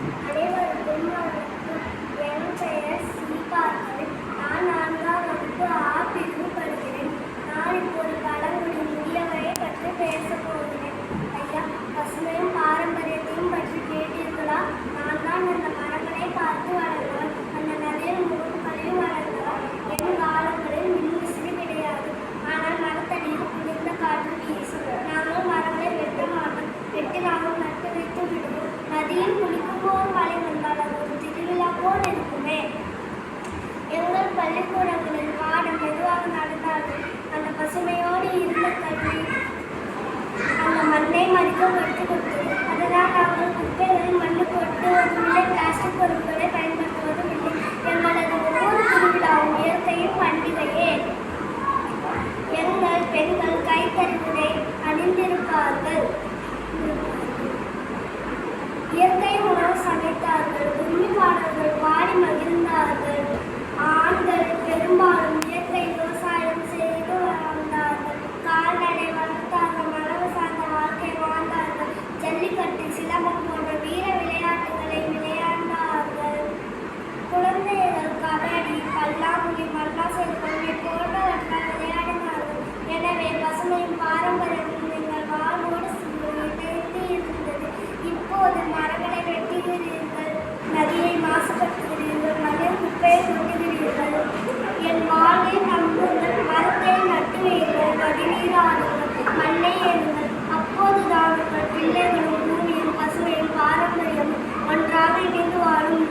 அனைவருக்கும் வணக்கம். என் பெயர் சீபார்கன். நான் 4ஆம் வகுப்பு ஆ பிரிவு படிக்கிறேன். நான் இப்போது பழங்குடி முதியவரை பற்றி பேசப் போகிறேன். ஐயா, பசுமையும் பாரம்பரியத்தையும் பற்றி கேட்டீர்களா? நான் தான் அந்த மரங்களை பார்த்து வளர்ந்தவன். அந்த நதியில் முழுக்களையும் வளர்ந்தவன். என் காலங்களில் மின்விசிறி கிடையாது. ஆனால் மரத்தடியில் குளிர்ந்த காற்று வீசும். நாங்கள் மரங்களை வெட்ட மாட்டோம். வெட்டினாலும் நட்டு வைத்து விடுவோம். நதியில் குளிக்கும் போது மழை வந்தால் அது ஒரு திருவிழா போல் இருக்குமே. எங்கள் பள்ளிக்கூடங்களில் பாடம் மெதுவாக நடந்தார்கள். அந்த பசுமையோடு இருந்த கல்வி அந்த மண்ணை மதிக்க கற்றுக் கொடுத்தது. அதனால் நாங்கள் குப்பைகளில் மண்ணு கொட்டுவதும் இல்லை, பிளாஸ்டிக் பொருட்களை பயன்படுத்துவதும் இல்லை. எங்களது ஒவ்வொரு திருவிழாவும் இயற்கையும் பண்டிகையே. எங்கள் பெண்கள் கைத்தறிவுடை அணிந்திருப்பார்கள். இயற்கை உணவு சமைத்தார்கள். உண்மை பாடல்கள் பாடி மகிழ்ந்தார்கள். ஆண்கள் பெரும்பாலும் இயற்கை விவசாயம் செய்து வாழ்ந்தார்கள். கால்நடை வளர்த்தார்கள். மரபு சார்ந்த வாழ்க்கை வாழ்ந்தார்கள். ஜல்லிக்கட்டு, சிலம்பம் போன்ற வீர விளையாட்டுகளை விளையாண்டார்கள். குழந்தைகள் கபடி, பல்லாங்குழி, மல்லாசல் போன்றவற்றால் விளையாடினார்கள். எனவே பசுமையும் பாரம்பரியமும் எங்கள் வாழ்வோடு இணைந்து இருந்தது. இப்போது மரங்களை வெட்டுகிறீர்கள், நதியை மாசுபடுத்துகிறீர்கள், மண்ணில் குப்பையை கொட்டுகிறீர்கள். என் வாழ்வில் நம்புங்கள், மரத்தை நட்டுவீர்கள், நதிநீராடுங்கள், மண்ணை ஏறுங்கள். அப்போதுதான் உங்கள் பிள்ளைகளும் பூமியும் பசுமையும் பாரம்பரியமும் ஒன்றாக இணைந்து வாழும்.